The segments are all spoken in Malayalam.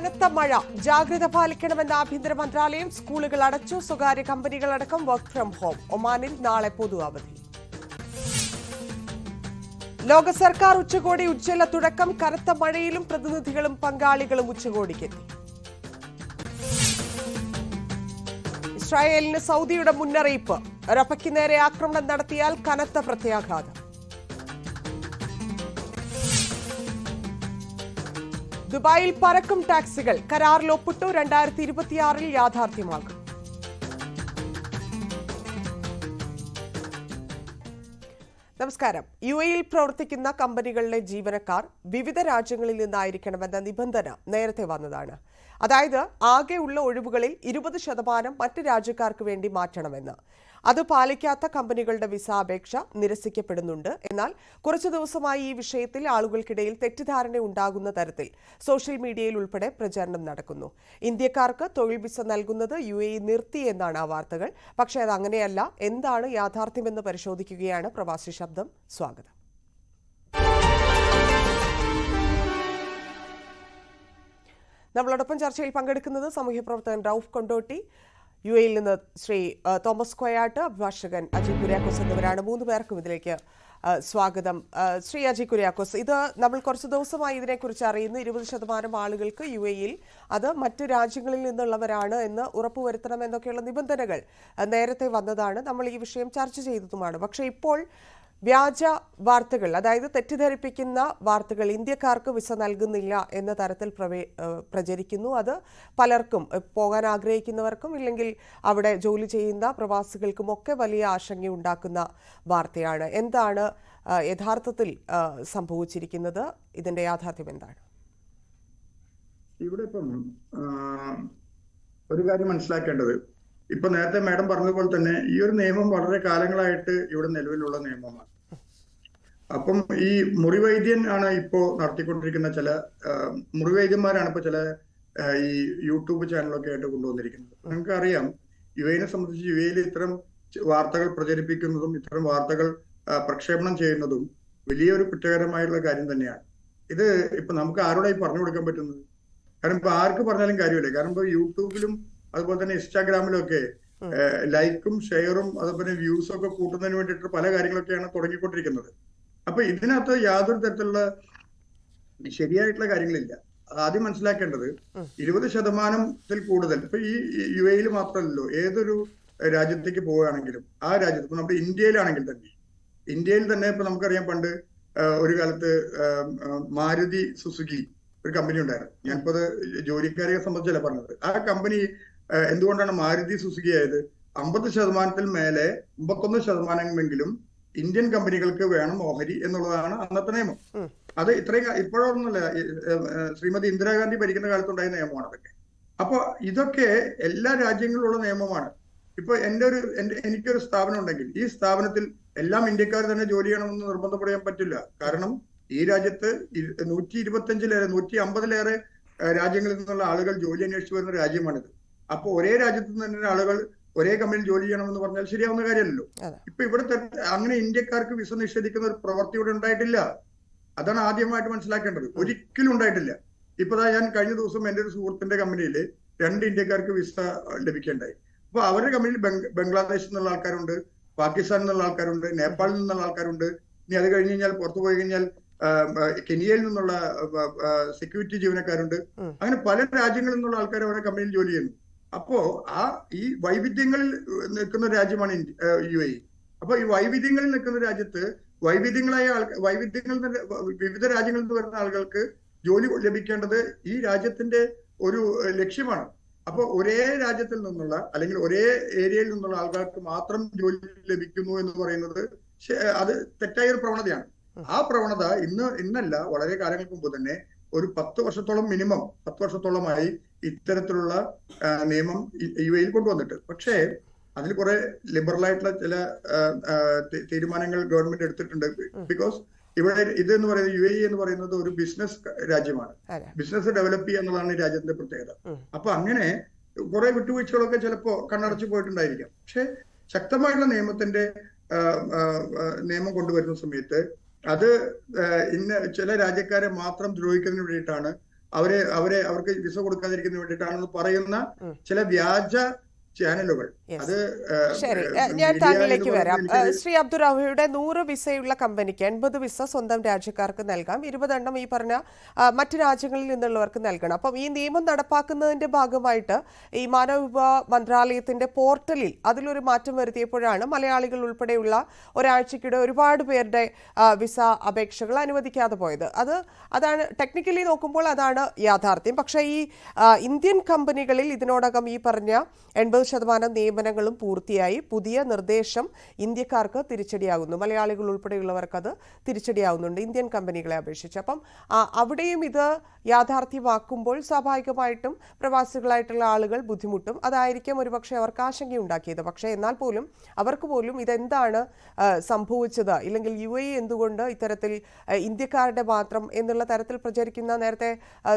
കനത്ത മഴ ജാഗ്രത പാലിക്കണമെന്ന ആഭ്യന്തര മന്ത്രാലയം. സ്കൂളുകൾ അടച്ചു, സ്വകാര്യ കമ്പനികളടക്കം വർക്ക് ഫ്രം ഹോം. ഒമാനിൽ നാളെ പൊതു അവധി. ലോക സർക്കാർ ഉച്ചകോടി ഉജ്ജ്വല തുടക്കം. കനത്ത മഴയിലും പ്രതിനിധികളും പങ്കാളികളും ഉച്ചകോടിക്കെത്തി. ഇസ്രായേലിന് സൗദിയുടെ മുന്നറിയിപ്പ്. റഫയ്ക്ക് നേരെ ആക്രമണം നടത്തിയാൽ കനത്ത പ്രത്യാഘാതം. ദുബായിൽ പറക്കും ടാക്സികൾ. കരാറിൽ ഒപ്പിട്ടു. 2026 യാഥാർത്ഥ്യമാകും. നമസ്കാരം. UAE പ്രവർത്തിക്കുന്ന കമ്പനികളിലെ ജീവനക്കാർ വിവിധ രാജ്യങ്ങളിൽ നിന്നായിരിക്കണമെന്ന നിബന്ധന നേരത്തെ വന്നതാണ്. അതായത് ആകെ ഉള്ള ഒഴിവുകളിൽ 20% മറ്റ് രാജ്യക്കാർക്ക് വേണ്ടി മാറ്റണമെന്ന്. അത് പാലിക്കാത്ത കമ്പനികളുടെ വിസ അപേക്ഷ നിരസിക്കപ്പെടുന്നുണ്ട്. എന്നാൽ കുറച്ചു ദിവസമായി ഈ വിഷയത്തിൽ ആളുകൾക്കിടയിൽ തെറ്റിദ്ധാരണ ഉണ്ടാകുന്ന തരത്തിൽ സോഷ്യൽ മീഡിയയിൽ ഉൾപ്പെടെ പ്രചാരണം നടക്കുന്നു. ഇന്ത്യക്കാർക്ക് തൊഴിൽ വിസ നൽകുന്നത് UAE നിർത്തി എന്നാണ് ആ വാർത്തകൾ. പക്ഷേ അത് അങ്ങനെയല്ല. എന്താണ് യാഥാർത്ഥ്യമെന്ന് പരിശോധിക്കുകയാണ് പ്രവാസി ശബ്ദം. സ്വാഗതം. നമ്മളോടൊപ്പം ചർച്ചയിൽ പങ്കെടുക്കുന്നത് സാമൂഹ്യ പ്രവർത്തകൻ റൌഫ് കൊണ്ടോട്ടി, UAE-യിൽ നിന്ന് ശ്രീ തോമസ് കൊയാട്ട്, അഭിഭാഷകൻ അജി കുര്യാക്കോസ് എന്നിവരാണ്. 3 പേർക്കും ഇതിലേക്ക് സ്വാഗതം. ശ്രീ അജി കുര്യാക്കോസ്, ഇത് നമ്മൾ കുറച്ച് ദിവസമായി ഇതിനെക്കുറിച്ച് അറിയുന്നു. 20% ആളുകൾക്ക് UAE-യിൽ അത് മറ്റ് രാജ്യങ്ങളിൽ നിന്നുള്ളവരാണ് എന്ന് ഉറപ്പുവരുത്തണം എന്നൊക്കെയുള്ള നിബന്ധനകൾ നേരത്തെ വന്നതാണ്. നമ്മൾ ഈ വിഷയം ചർച്ച ചെയ്തതുമാണ്. പക്ഷേ ഇപ്പോൾ വ്യാജ വാർത്തകൾ, അതായത് തെറ്റിദ്ധരിപ്പിക്കുന്ന വാർത്തകൾ, ഇന്ത്യക്കാർക്ക് വിസ നൽകുന്നില്ല എന്ന തരത്തിൽ പ്രചരിക്കുന്നു. അത് പലർക്കും, പോകാൻ ആഗ്രഹിക്കുന്നവർക്കും ഇല്ലെങ്കിൽ അവിടെ ജോലി ചെയ്യുന്ന പ്രവാസികൾക്കും ഒക്കെ വലിയ ആശങ്കയുണ്ടാക്കുന്ന വാർത്തയാണ്. എന്താണ് യഥാർത്ഥത്തിൽ സംഭവിച്ചിരിക്കുന്നത്? ഇതിന്റെ യാഥാർത്ഥ്യം എന്താണ്? ഇവിടെ ഇപ്പം ഒരു കാര്യം മനസ്സിലാക്കേണ്ടത്, ഇപ്പൊ നേരത്തെ മാഡം പറഞ്ഞതുപോലെ തന്നെ ഈ ഒരു നിയമം വളരെ കാലങ്ങളായിട്ട് ഇവിടെ നിലവിലുള്ള നിയമമാണ്. അപ്പം ഈ മുറിവൈദ്യൻ ആണ് ഇപ്പോ നടത്തിക്കൊണ്ടിരിക്കുന്ന ചില മുറിവൈദ്യന്മാരാണ് ഇപ്പൊ ചില ഈ യൂട്യൂബ് ചാനലൊക്കെ ആയിട്ട് കൊണ്ടുവന്നിരിക്കുന്നത്. നിങ്ങൾക്ക് അറിയാം, UAE-നെ സംബന്ധിച്ച് UAE-യിൽ ഇത്തരം വാർത്തകൾ പ്രചരിപ്പിക്കുന്നതും ഇത്തരം വാർത്തകൾ പ്രക്ഷേപണം ചെയ്യുന്നതും വലിയൊരു കുറ്റകരമായിട്ടുള്ള കാര്യം തന്നെയാണ്. ഇത് ഇപ്പൊ നമുക്ക് ആരോടായി പറഞ്ഞു കൊടുക്കാൻ പറ്റുന്നത്? കാരണം ഇപ്പൊ ആർക്ക് പറഞ്ഞാലും കാര്യമില്ല. കാരണം ഇപ്പൊ യൂട്യൂബിലും അതുപോലെ തന്നെ ഇൻസ്റ്റാഗ്രാമിലും ഒക്കെ ലൈക്കും ഷെയറും അതുപോലെ വ്യൂസും ഒക്കെ കൂട്ടുന്നതിന് വേണ്ടിയിട്ട് പല കാര്യങ്ങളൊക്കെയാണ് തുടങ്ങിക്കൊണ്ടിരിക്കുന്നത്. അപ്പൊ ഇതിനകത്ത് യാതൊരു തരത്തിലുള്ള ശരിയായിട്ടുള്ള കാര്യങ്ങളില്ല. ആദ്യം മനസ്സിലാക്കേണ്ടത് 20% കൂടുതൽ ഇപ്പൊ ഈ UAE-യിൽ മാത്രമല്ലല്ലോ, ഏതൊരു രാജ്യത്തേക്ക് പോവുകയാണെങ്കിലും ആ രാജ്യത്ത്, ഇപ്പൊ നമ്മുടെ ഇന്ത്യയിൽ തന്നെ ഇപ്പൊ നമുക്കറിയാം, പണ്ട് ഒരു കാലത്ത് മാരുതി സുസുക്കി ഒരു കമ്പനി ഉണ്ടായിരുന്നു. ഞാനിപ്പോ അത് ജോലിക്കാരെ സംബന്ധിച്ചല്ല പറഞ്ഞത്. ആ കമ്പനി എന്തുകൊണ്ടാണ് മാരുതി സുസുക്കി ആയത്? 50% മേലെ 51% ഇന്ത്യൻ കമ്പനികൾക്ക് വേണം ഓഹരി എന്നുള്ളതാണ് അന്നത്തെ നിയമം. അത് ഇത്രയും ഇപ്പോഴൊന്നുമല്ല, ശ്രീമതി ഇന്ദിരാഗാന്ധി ഭരിക്കുന്ന കാലത്തുണ്ടായ നിയമമാണ് അതൊക്കെ. അപ്പൊ ഇതൊക്കെ എല്ലാ രാജ്യങ്ങളിലുള്ള നിയമമാണ്. ഇപ്പൊ എനിക്കൊരു സ്ഥാപനം ഉണ്ടെങ്കിൽ ഈ സ്ഥാപനത്തിൽ എല്ലാം ഇന്ത്യക്കാർ തന്നെ ജോലി ചെയ്യണമെന്ന് നിർബന്ധപ്പെടാൻ പറ്റില്ല. കാരണം ഈ രാജ്യത്ത് 150-150 രാജ്യങ്ങളിൽ നിന്നുള്ള ആളുകൾ ജോലി അന്വേഷിച്ചു വരുന്ന രാജ്യമാണിത്. അപ്പൊ ഒരേ രാജ്യത്ത് നിന്ന് തന്നെ ആളുകൾ ഒരേ കമ്പനിയിൽ ജോലി ചെയ്യണമെന്ന് പറഞ്ഞാൽ ശരിയാവുന്ന കാര്യമല്ലല്ലോ. ഇപ്പൊ ഇവിടെ അങ്ങനെ ഇന്ത്യക്കാർക്ക് വിസ നിഷേധിക്കുന്ന ഒരു പ്രവൃത്തി ഇവിടെ ഉണ്ടായിട്ടില്ല. അതാണ് ആദ്യമായിട്ട് മനസ്സിലാക്കേണ്ടത്. ഒരിക്കലും ഉണ്ടായിട്ടില്ല. ഇപ്പൊ ഞാൻ കഴിഞ്ഞ ദിവസം എന്റെ ഒരു സുഹൃത്തിന്റെ കമ്പനിയിൽ 2 ഇന്ത്യക്കാർക്ക് വിസ ലഭിക്കേണ്ടായി. അപ്പൊ അവരുടെ കമ്പനിയിൽ ബംഗ്ലാദേശിൽ നിന്നുള്ള ആൾക്കാരുണ്ട്, പാകിസ്ഥാനിൽ നിന്നുള്ള ആൾക്കാരുണ്ട്, നേപ്പാളിൽ നിന്നുള്ള ആൾക്കാരുണ്ട്. ഇനി അത് കഴിഞ്ഞ് കഴിഞ്ഞാൽ പുറത്തു പോയി കഴിഞ്ഞാൽ കെനിയയിൽ നിന്നുള്ള സെക്യൂരിറ്റി ജീവനക്കാരുണ്ട്. അങ്ങനെ പല രാജ്യങ്ങളിൽ നിന്നുള്ള ആൾക്കാർ അവരുടെ കമ്പനിയിൽ ജോലി ചെയ്യുന്നു. അപ്പോ ഈ വൈവിധ്യങ്ങളിൽ നിൽക്കുന്ന രാജ്യമാണ് UAE. അപ്പൊ ഈ വൈവിധ്യങ്ങളിൽ നിൽക്കുന്ന രാജ്യത്ത് വിവിധ രാജ്യങ്ങളിൽ നിന്ന് വരുന്ന ആളുകൾക്ക് ജോലി ലഭിക്കേണ്ടത് ഈ രാജ്യത്തിന്റെ ഒരു ലക്ഷ്യമാണ്. അപ്പൊ ഒരേ രാജ്യത്തിൽ നിന്നുള്ള അല്ലെങ്കിൽ ഒരേ ഏരിയയിൽ നിന്നുള്ള ആൾക്കാർക്ക് മാത്രം ജോലി ലഭിക്കുന്നു എന്ന് പറയുന്നത് അത് തെറ്റായ ഒരു പ്രവണതയാണ്. ആ പ്രവണത ഇന്നല്ല, വളരെ കാലങ്ങൾക്ക് മുമ്പ് തന്നെ ഒരു 10 വർഷത്തോളം, മിനിമം 10 വർഷത്തോളമായി ഇത്തരത്തിലുള്ള നിയമം UAE-യിൽ കൊണ്ടുവന്നിട്ട്. പക്ഷേ അതിൽ കുറെ ലിബറൽ ആയിട്ടുള്ള ചില തീരുമാനങ്ങൾ ഗവൺമെന്റ് എടുത്തിട്ടുണ്ട്. ബിക്കോസ് ഇവിടെ ഇതെന്ന് പറയുന്നത് UAE എന്ന് പറയുന്നത് ഒരു ബിസിനസ് രാജ്യമാണ്. ബിസിനസ് ഡെവലപ്പ് ചെയ്യുക എന്നുള്ളതാണ് ഈ രാജ്യത്തിന്റെ പ്രത്യേകത. അപ്പൊ അങ്ങനെ കുറെ വിട്ടുവീഴ്ചകളൊക്കെ ചിലപ്പോ കണ്ണടച്ചു പോയിട്ടുണ്ടായിരിക്കാം. പക്ഷെ ശക്തമായിട്ടുള്ള നിയമം കൊണ്ടുവരുന്ന സമയത്ത് അത് ചില രാജ്യക്കാരെ മാത്രം ദ്രോഹിക്കുന്നതിന് വേണ്ടിയിട്ടാണ് അവർക്ക് വിസ കൊടുക്കാതിരിക്കുന്ന വേണ്ടിയിട്ടാണെന്ന് പറയുന്ന ചില വ്യാജ ചാനലുകൾ. അത് ശരി, ഞാൻ താങ്കളിലേക്ക് വരാം. ശ്രീ അബ്ദുറഹയുടെ 100 വിസയുള്ള കമ്പനിക്ക് 80 വിസ സ്വന്തം രാജ്യക്കാർക്ക് നൽകാം, 20 എണ്ണം ഈ പറഞ്ഞ മറ്റു രാജ്യങ്ങളിൽ നിന്നുള്ളവർക്ക് നൽകണം. അപ്പം ഈ നിയമം നടപ്പാക്കുന്നതിന്റെ ഭാഗമായിട്ട് ഈ മാനവ വിഭവ മന്ത്രാലയത്തിന്റെ പോർട്ടലിൽ അതിലൊരു മാറ്റം വരുത്തിയപ്പോഴാണ് മലയാളികൾ ഉൾപ്പെടെയുള്ള ഒരാഴ്ചക്കിടെ ഒരുപാട് പേരുടെ വിസ അപേക്ഷകൾ അനുവദിക്കാതെ പോയത്. അതാണ് ടെക്നിക്കലി നോക്കുമ്പോൾ അതാണ് യാഥാർത്ഥ്യം. പക്ഷേ ഈ ഇന്ത്യൻ കമ്പനികളിൽ ഇതിനോടകം ഈ പറഞ്ഞ 80% നിയമനങ്ങളും പൂർത്തിയായി. പുതിയ നിർദ്ദേശം ഇന്ത്യക്കാർക്ക് തിരിച്ചടിയാകുന്നു, മലയാളികൾ ഉൾപ്പെടെയുള്ളവർക്ക് അത് തിരിച്ചടിയാവുന്നുണ്ട് ഇന്ത്യൻ കമ്പനികളെ അപേക്ഷിച്ച്. അപ്പം അവിടെയും ഇത് യാഥാർത്ഥ്യമാക്കുമ്പോൾ സ്വാഭാവികമായിട്ടും പ്രവാസികളായിട്ടുള്ള ആളുകൾ ബുദ്ധിമുട്ടും. അതായിരിക്കും ഒരുപക്ഷെ അവർക്ക് ആശങ്കയുണ്ടാക്കിയത്. പക്ഷേ എന്നാൽ പോലും അവർക്ക് പോലും ഇതെന്താണ് സംഭവിച്ചത്, ഇല്ലെങ്കിൽ UAE എന്തുകൊണ്ട് ഇത്തരത്തിൽ ഇന്ത്യക്കാരുടെ മാത്രം എന്നുള്ള തരത്തിൽ പ്രചരിക്കുന്ന, നേരത്തെ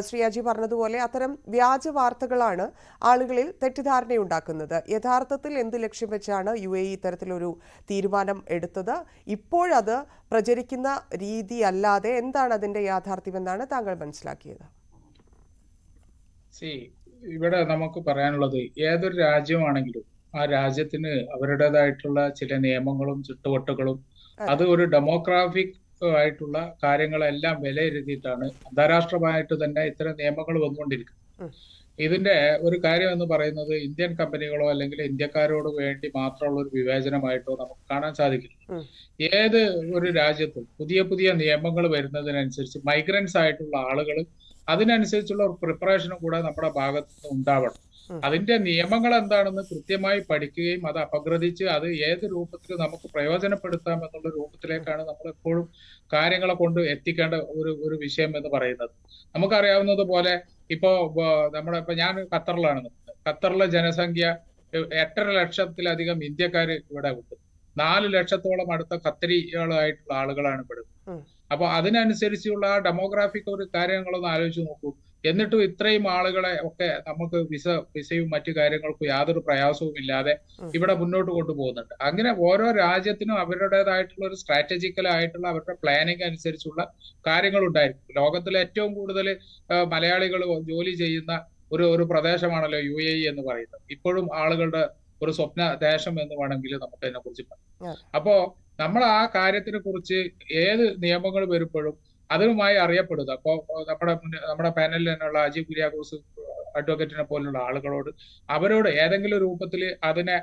ശ്രീ അജി പറഞ്ഞതുപോലെ അത്തരം വ്യാജ വാർത്തകളാണ് ആളുകളിൽ തെറ്റിദ്ധാരണയുണ്ടാക്കുന്നത്. യഥാർത്ഥത്തിൽ എന്ത് ലക്ഷ്യം വെച്ചാണ് UAE ഇത്തരത്തിലൊരു തീരുമാനം എടുത്തത്? ഇപ്പോഴത് പ്രചരിക്കുന്ന രീതി അല്ലാതെ എന്താണ് അതിന്റെ യാഥാർത്ഥ്യമെന്നാണ് താങ്കൾ മനസ്സിലാക്കിയത്? ഇവിടെ നമുക്ക് പറയാനുള്ളത്, ഏതൊരു രാജ്യമാണെങ്കിലും ആ രാജ്യത്തിന് അവരുടേതായിട്ടുള്ള ചില നിയമങ്ങളും ചുറ്റുവട്ടങ്ങളും, അത് ഒരു ഡെമോക്രാറ്റിക് ആയിട്ടുള്ള കാര്യങ്ങളെല്ലാം വിലയിരുത്തിയിട്ടാണ് അന്താരാഷ്ട്രമായിട്ട് തന്നെ ഇത്തരം നിയമങ്ങൾ വന്നുകൊണ്ടിരിക്കുന്നത്. ഇതിന്റെ ഒരു കാര്യം എന്ന് പറയുന്നത് ഇന്ത്യൻ കമ്പനികളോ അല്ലെങ്കിൽ ഇന്ത്യക്കാരോട് വേണ്ടി മാത്രമുള്ള ഒരു വിവേചനമായിട്ടോ നമുക്ക് കാണാൻ സാധിക്കില്ല. ഏത് ഒരു രാജ്യത്തും പുതിയ പുതിയ നിയമങ്ങൾ വരുന്നതിനനുസരിച്ച് മൈഗ്രൻസ് ആയിട്ടുള്ള ആളുകൾ അതിനനുസരിച്ചുള്ള ഒരു പ്രിപ്പറേഷനും കൂടെ നമ്മുടെ ഭാഗത്ത് നിന്ന് ഉണ്ടാവണം. അതിന്റെ നിയമങ്ങൾ എന്താണെന്ന് കൃത്യമായി പഠിക്കുകയും അത് അപഗ്രഥിച്ച് അത് ഏത് രൂപത്തിൽ നമുക്ക് പ്രയോജനപ്പെടുത്താം എന്നുള്ള രൂപത്തിലേക്കാണ് നമ്മൾ എപ്പോഴും കാര്യങ്ങളെ കൊണ്ട് എത്തിക്കേണ്ട ഒരു വിഷയം എന്ന് പറയുന്നത്. നമുക്കറിയാവുന്നത് പോലെ ഇപ്പോ ഞാൻ ഖത്തറിലാണ് നിൽക്കുന്നത്. ഖത്തറിലെ ജനസംഖ്യ 8.5 ലക്ഷത്തിലധികം ഇന്ത്യക്കാര് ഇവിടെ ഉണ്ട്. 4 ലക്ഷത്തോളം അടുത്ത ഖത്തരികളായിട്ടുള്ള ആളുകളാണ് ഇവിടെ. അപ്പൊ അതിനനുസരിച്ചുള്ള ഡെമോഗ്രാഫിക് ഒരു കാര്യങ്ങളൊന്ന് ആലോചിച്ച് നോക്കൂ. എന്നിട്ടും ഇത്രയും ആളുകളെ ഒക്കെ നമുക്ക് വിസയും മറ്റു കാര്യങ്ങൾക്കും യാതൊരു പ്രയാസവും ഇല്ലാതെ ഇവിടെ മുന്നോട്ട് കൊണ്ടുപോകുന്നുണ്ട്. അങ്ങനെ ഓരോ രാജ്യത്തിനും അവരുടേതായിട്ടുള്ള ഒരു സ്ട്രാറ്റജിക്കൽ ആയിട്ടുള്ള അവരുടെ പ്ലാനിങ് അനുസരിച്ചുള്ള കാര്യങ്ങൾ ഉണ്ടായിരിക്കും. ലോകത്തിലെ ഏറ്റവും കൂടുതൽ മലയാളികൾ ജോലി ചെയ്യുന്ന ഒരു പ്രദേശമാണല്ലോ UAE എന്ന് പറയുന്നത്. ഇപ്പോഴും ആളുകളുടെ ഒരു സ്വപ്ന ദേശം എന്ന് വേണമെങ്കിൽ നമുക്ക് അതിനെ കുറിച്ച് പറയാം. അപ്പോ നമ്മൾ ആ കാര്യത്തിനെ കുറിച്ച് ഏത് നിയമങ്ങൾ വരുമ്പോഴും അതുമായി അറിയപ്പെടുക. അപ്പോ നമ്മുടെ പാനലിൽ തന്നെയുള്ള അജി കുര്യാക്കോസ് അഡ്വക്കേറ്റിനെ പോലുള്ള ആളുകളോട് അവരോട് ഏതെങ്കിലും രൂപത്തിൽ അതിനെ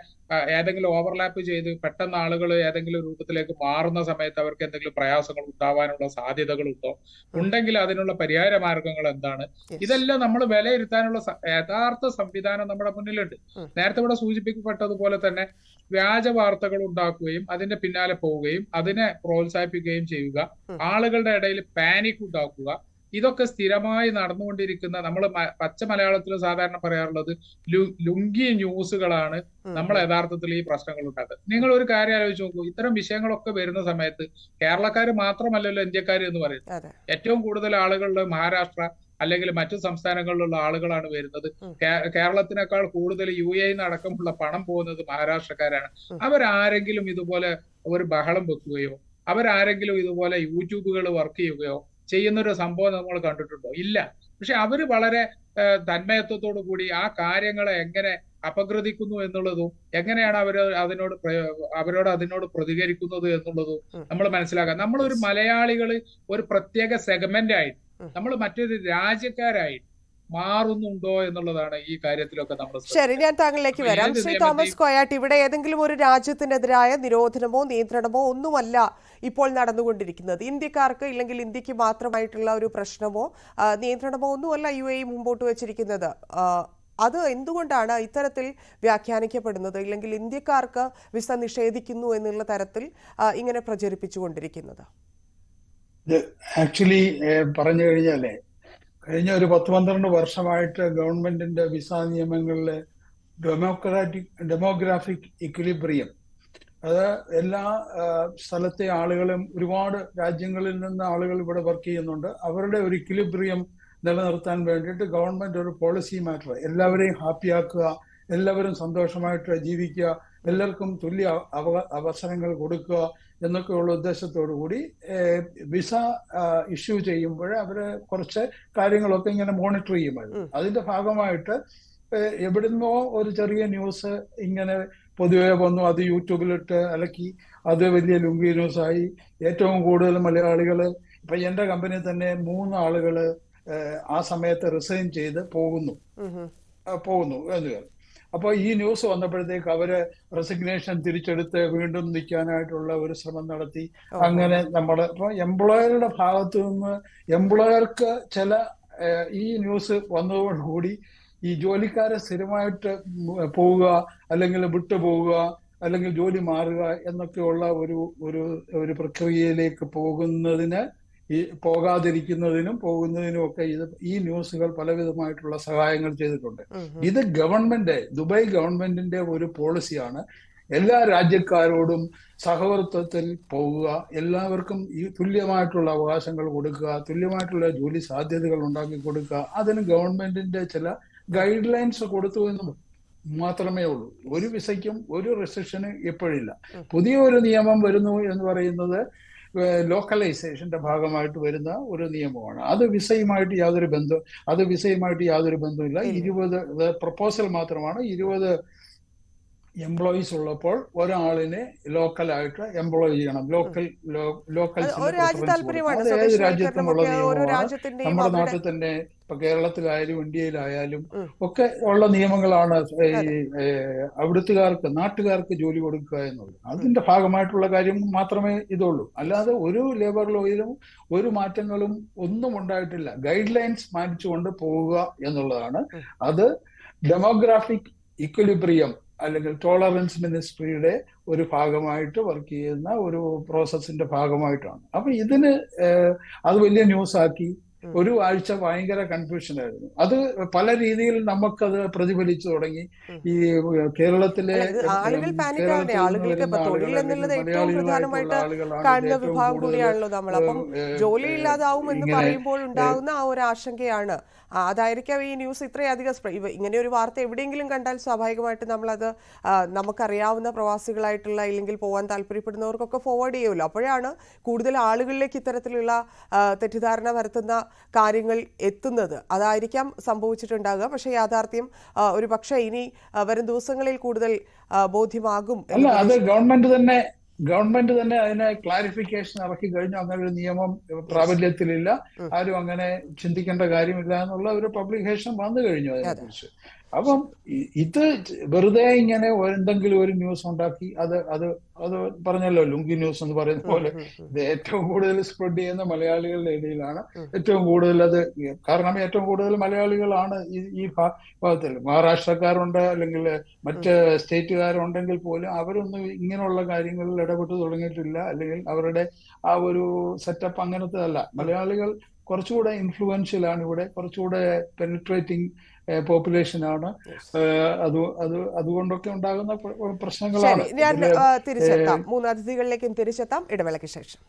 ഏതെങ്കിലും ഓവർലാപ്പ് ചെയ്ത് പെട്ടെന്ന് ആളുകൾ ഏതെങ്കിലും രൂപത്തിലേക്ക് മാറുന്ന സമയത്ത് അവർക്ക് എന്തെങ്കിലും പ്രയാസങ്ങൾ ഉണ്ടാവാനുള്ള സാധ്യതകളുണ്ടോ, ഉണ്ടെങ്കിൽ അതിനുള്ള പരിഹാര മാർഗങ്ങൾ എന്താണ്, ഇതെല്ലാം നമ്മൾ വിലയിരുത്താനുള്ള യഥാർത്ഥ സംവിധാനം നമ്മുടെ മുന്നിലുണ്ട്. നേരത്തെ ഇവിടെ സൂചിപ്പിക്കപ്പെട്ടതുപോലെ തന്നെ വ്യാജ വാർത്തകൾ ഉണ്ടാക്കുകയും അതിന്റെ പിന്നാലെ പോവുകയും അതിനെ പ്രോത്സാഹിപ്പിക്കുകയും ചെയ്യുക, ആളുകളുടെ ഇടയിൽ പാനിക് ഉണ്ടാക്കുക, ഇതൊക്കെ സ്ഥിരമായി നടന്നുകൊണ്ടിരിക്കുന്ന, നമ്മൾ പച്ച മലയാളത്തിൽ സാധാരണ പറയാറുള്ളത് ലുങ്കി ന്യൂസുകളാണ് നമ്മൾ യഥാർത്ഥത്തിൽ ഈ പ്രശ്നങ്ങൾ ഉണ്ടാക്കുന്നത്. നിങ്ങൾ ഒരു കാര്യം ആലോചിച്ച് നോക്കൂ, ഇത്തരം വിഷയങ്ങളൊക്കെ വരുന്ന സമയത്ത് കേരളക്കാർ മാത്രമല്ലല്ലോ ഇന്ത്യക്കാർ എന്ന് പറയുന്നത്. ഏറ്റവും കൂടുതൽ ആളുകളുടെ മഹാരാഷ്ട്ര അല്ലെങ്കിൽ മറ്റു സംസ്ഥാനങ്ങളിലുള്ള ആളുകളാണ് വരുന്നത്. കേരളത്തിനേക്കാൾ കൂടുതൽ UAE അടക്കമുള്ള പണം പോകുന്നത് മഹാരാഷ്ട്രക്കാരാണ്. അവരാരെങ്കിലും ഇതുപോലെ ഒരു ബഹളം വെക്കുകയോ അവരാരെങ്കിലും ഇതുപോലെ യൂട്യൂബുകൾ വർക്ക് ചെയ്യുകയോ ചെയ്യുന്നൊരു സംഭവം നമ്മൾ കണ്ടിട്ടുണ്ടോ? ഇല്ല. പക്ഷെ അവര് വളരെ തന്മയത്വത്തോടു കൂടി ആ കാര്യങ്ങളെ എങ്ങനെ അപഗ്രഥിക്കുന്നു എന്നുള്ളതും എങ്ങനെയാണ് അവരോട് അതിനോട് പ്രതികരിക്കുന്നത് എന്നുള്ളതും നമ്മൾ മനസ്സിലാക്കാം. നമ്മളൊരു മലയാളികൾ ഒരു പ്രത്യേക സെഗ്മെന്റ് ആയിട്ട് നമ്മൾ മറ്റൊരു രാജ്യക്കാരായിട്ട് മാറുന്നുണ്ടോ എന്നുള്ളതാണ് ഈ കാര്യത്തിലൊക്കെ നമ്മൾ. ശരി, ഞാൻ താങ്കളിലേക്ക് വരാം. ശ്രീ തോമസ് കോയാട്ട്, ഇവിടെ ഏതെങ്കിലും ഒരു രാജ്യത്തിനെതിരായ നിരോധനമോ നിയന്ത്രണമോ ഒന്നുമല്ല ഇപ്പോൾ നടന്നുകൊണ്ടിരിക്കുന്നത്. ഇന്ത്യക്കാർക്ക് ഇല്ലെങ്കിൽ ഇന്ത്യക്ക് മാത്രമായിട്ടുള്ള ഒരു പ്രശ്നമോ നിയന്ത്രണമോ ഒന്നുമല്ല UAE മുമ്പോട്ട് വെച്ചിരിക്കുന്നത്. അത് എന്തുകൊണ്ടാണ് ഇത്തരത്തിൽ വ്യാഖ്യാനിക്കപ്പെടുന്നത്, ഇല്ലെങ്കിൽ ഇന്ത്യക്കാർക്ക് വിസ നിഷേധിക്കുന്നു എന്നുള്ള തരത്തിൽ ഇങ്ങനെ പ്രചരിപ്പിച്ചുകൊണ്ടിരിക്കുന്നത്? ആക്ച്വലി പറഞ്ഞു കഴിഞ്ഞാലേ, കഴിഞ്ഞ ഒരു 10-12 വർഷമായിട്ട് ഗവൺമെന്റിന്റെ വിസ നിയമങ്ങളിലെ ഡെമോഗ്രാഫിക് ഇക്വിലിബ്രിയം, അത് എല്ലാ സ്ഥലത്തെ ആളുകളും ഒരുപാട് രാജ്യങ്ങളിൽ നിന്ന് ആളുകൾ ഇവിടെ വർക്ക് ചെയ്യുന്നുണ്ട്. അവരുടെ ഒരു ഇക്വിലിബ്രിയം നിലനിർത്താൻ വേണ്ടിയിട്ട് ഗവൺമെന്റ് ഒരു പോളിസി മാറ്റർ, എല്ലാവരെയും ഹാപ്പിയാക്കുക, എല്ലാവരും സന്തോഷമായിട്ട് ജീവിക്കുക എല്ലാവർക്കും തുല്യ അവസരങ്ങൾ കൊടുക്കുക എന്നൊക്കെയുള്ള ഉദ്ദേശത്തോടു കൂടി വിസ ഇഷ്യൂ ചെയ്യുമ്പോൾ അവര് കുറച്ച് കാര്യങ്ങളൊക്കെ ഇങ്ങനെ മോണിറ്റർ ചെയ്യുമായിരുന്നു. അതിന്റെ ഭാഗമായിട്ട് എവിടുന്നോ ഒരു ചെറിയ ന്യൂസ് ഇങ്ങനെ പൊതുവെ വന്നു, അത് യൂട്യൂബിലിട്ട് അലക്കി അത് വലിയ ലുങ്കി ന്യൂസായി. ഏറ്റവും കൂടുതൽ മലയാളികള് ഇപ്പൊ എന്റെ കമ്പനി തന്നെ 3 ആളുകള് ആ സമയത്ത് റിസൈൻ ചെയ്ത് പോകുന്നു എന്ന്. അപ്പൊ ഈ ന്യൂസ് വന്നപ്പോഴത്തേക്ക് അവര് റെസിഗ്നേഷൻ തിരിച്ചെടുത്ത് വീണ്ടും നിൽക്കാനായിട്ടുള്ള ഒരു ശ്രമം നടത്തി. അങ്ങനെ നമ്മുടെ ഇപ്പൊ എംപ്ലോയറുടെ ഭാഗത്തു നിന്ന് എംപ്ലോയർക്ക് ചില ഈ ന്യൂസ് വന്നതോടുകൂടി ഈ ജോലിക്കാരെ സ്ഥിരമായിട്ട് പോവുക, അല്ലെങ്കിൽ വിട്ടുപോവുക, അല്ലെങ്കിൽ ജോലി മാറുക എന്നൊക്കെയുള്ള ഒരു പ്രക്രിയയിലേക്ക് പോകാതിരിക്കുന്നതിനും പോകുന്നതിനും ഒക്കെ ഈ ന്യൂസുകൾ പലവിധമായിട്ടുള്ള സഹായങ്ങൾ ചെയ്തിട്ടുണ്ട്. ഇത് ദുബായ് ഗവൺമെന്റിന്റെ ഒരു പോളിസിയാണ്. എല്ലാ രാജ്യക്കാരോടും സഹവർത്തിത്വത്തിൽ പോവുക, എല്ലാവർക്കും ഈ തുല്യമായിട്ടുള്ള അവകാശങ്ങൾ കൊടുക്കുക, തുല്യമായിട്ടുള്ള ജോലി സാധ്യതകൾ ഉണ്ടാക്കി കൊടുക്കുക. അതിന് ഗവൺമെന്റിന്റെ ചില ഗൈഡ് ലൈൻസ് കൊടുത്തു എന്ന് മാത്രമേ ഉള്ളൂ. ഒരു വിസയ്ക്കും ഒരു റെസ്ട്രിക്ഷന് ഇപ്പോഴില്ല. പുതിയ ഒരു നിയമം വരുന്നു എന്ന് പറയുന്നത് ലോക്കലൈസേഷന്റെ ഭാഗമായിട്ട് വരുന്ന ഒരു നിയമമാണ്. അത് വിസയുമായിട്ട് യാതൊരു ബന്ധമില്ല. 20 പ്രപ്പോസൽ മാത്രമാണ്. 20 എംപ്ലോയീസ് ഉള്ളപ്പോൾ ഒരാളിനെ ലോക്കലായിട്ട് എംപ്ലോയ് ചെയ്യണം. ലോക്കൽ ഏത് രാജ്യത്തുമുള്ള നിയമമാണ്. നമ്മുടെ നാട്ടിൽ തന്നെ ഇപ്പൊ കേരളത്തിലായാലും ഇന്ത്യയിലായാലും ഒക്കെ ഉള്ള നിയമങ്ങളാണ് അവിടുത്തുകാർക്ക് നാട്ടുകാർക്ക് ജോലി കൊടുക്കുക എന്നുള്ളത്. അതിന്റെ ഭാഗമായിട്ടുള്ള കാര്യം മാത്രമേ ഇതുള്ളൂ. അല്ലാതെ ഒരു ലേബർ ലോയിലും ഒരു മാറ്റങ്ങളും ഒന്നും ഉണ്ടായിട്ടില്ല. ഗൈഡ് ലൈൻസ് മാനിച്ചുകൊണ്ട് പോവുക എന്നുള്ളതാണ്. അത് ഡെമോഗ്രാഫിക് ഇക്വലിബ്രിയം അല്ലെങ്കിൽ ടോളറൻസ് മിനിസ്ട്രിയുടെ ഒരു ഭാഗമായിട്ട് വർക്ക് ചെയ്യുന്ന ഒരു പ്രോസസ്സിന്റെ ഭാഗമായിട്ടാണ്. അപ്പൊ ഇതിന് അത് വലിയ ന്യൂസാക്കി. ഒരു ആഴ്ച ഭയങ്കര കൺഫ്യൂഷൻ ആയിരുന്നു. അത് പല രീതിയിൽ നമുക്കത് പ്രതിഫലിച്ചു തുടങ്ങി. ഈ കേരളത്തിലെ ആളുകൾ പാനിക് ആവണേ, ആളുകൾക്ക് ഇപ്പൊ തൊഴിൽ എന്നുള്ളത് ഏറ്റവും പ്രധാനമായിട്ട് കാണുന്ന വിഭാഗം കൂടിയാണല്ലോ നമ്മൾ. അപ്പം ജോലി ഇല്ലാതാവും എന്ന് പറയുമ്പോൾ ഉണ്ടാകുന്ന ആ ഒരു ആശങ്കയാണ്. അതായിരിക്കാം ഈ ന്യൂസ് ഇത്രയധികം ഇങ്ങനെ ഒരു വാർത്ത എവിടെയെങ്കിലും കണ്ടാൽ സ്വാഭാവികമായിട്ട് നമ്മളത് നമുക്കറിയാവുന്ന പ്രവാസികളായിട്ടുള്ള ഇല്ലെങ്കിൽ പോകാൻ താല്പര്യപ്പെടുന്നവർക്കൊക്കെ ഫോർവേഡ് ചെയ്യുമല്ലോ. അപ്പോഴാണ് കൂടുതൽ ആളുകളിലേക്ക് ഇത്തരത്തിലുള്ള തെറ്റിദ്ധാരണ വരുത്തുന്ന കാര്യങ്ങൾ എത്തുന്നത്. അതായിരിക്കാം സംഭവിച്ചിട്ടുണ്ടാകുക. പക്ഷെ യാഥാർത്ഥ്യം ഒരു പക്ഷേ ഇനി വരും ദിവസങ്ങളിൽ കൂടുതൽ ബോധ്യമാകും. അല്ല, അത് ഗവൺമെന്റ് തന്നെ അതിനെ ക്ലാരിഫിക്കേഷൻ ഇറക്കി കഴിഞ്ഞു. അങ്ങനെ ഒരു നിയമം പ്രാബല്യത്തിലില്ല, ആരും അങ്ങനെ ചിന്തിക്കേണ്ട കാര്യമില്ല എന്നുള്ള ഒരു പബ്ലിക്കേഷൻ വന്നു കഴിഞ്ഞു അതിനെക്കുറിച്ച്. അപ്പം ഇത് വെറുതെ ഇങ്ങനെ എന്തെങ്കിലും ഒരു ന്യൂസ് ഉണ്ടാക്കി അത് പറഞ്ഞല്ലോ, ലുങ്കി ന്യൂസ് എന്ന് പറയുന്ന പോലെ ഇത് ഏറ്റവും കൂടുതൽ സ്പ്രെഡ് ചെയ്യുന്ന മലയാളികളുടെ ഇടയിലാണ്. ഏറ്റവും കൂടുതൽ കാരണം ഏറ്റവും കൂടുതൽ മലയാളികളാണ് ഈ ഭാഗത്തിൽ. മഹാരാഷ്ട്രക്കാരുണ്ട്, അല്ലെങ്കിൽ മറ്റ് സ്റ്റേറ്റുകാരുണ്ടെങ്കിൽ പോലും അവരൊന്നും ഇങ്ങനെയുള്ള കാര്യങ്ങളിൽ ഇടപെട്ട് തുടങ്ങിയിട്ടില്ല. അല്ലെങ്കിൽ അവരുടെ ആ ഒരു സെറ്റപ്പ് അങ്ങനത്തെ അല്ല. മലയാളികൾ കുറച്ചുകൂടെ ഇൻഫ്ലുവൻഷ്യൽ ആണ് ഇവിടെ, കുറച്ചുകൂടെ പെനിട്രേറ്റിംഗ് പോപ്പുലേഷൻ ആണ്. അതുകൊണ്ടൊക്കെ ഉണ്ടാകുന്ന പ്രശ്നങ്ങളാണ്. ഞാൻ തിരിച്ചെത്താം, 3 അതിഥികളിലേക്കും തിരിച്ചെത്താം ഇടവേളയ്ക്ക് ശേഷം.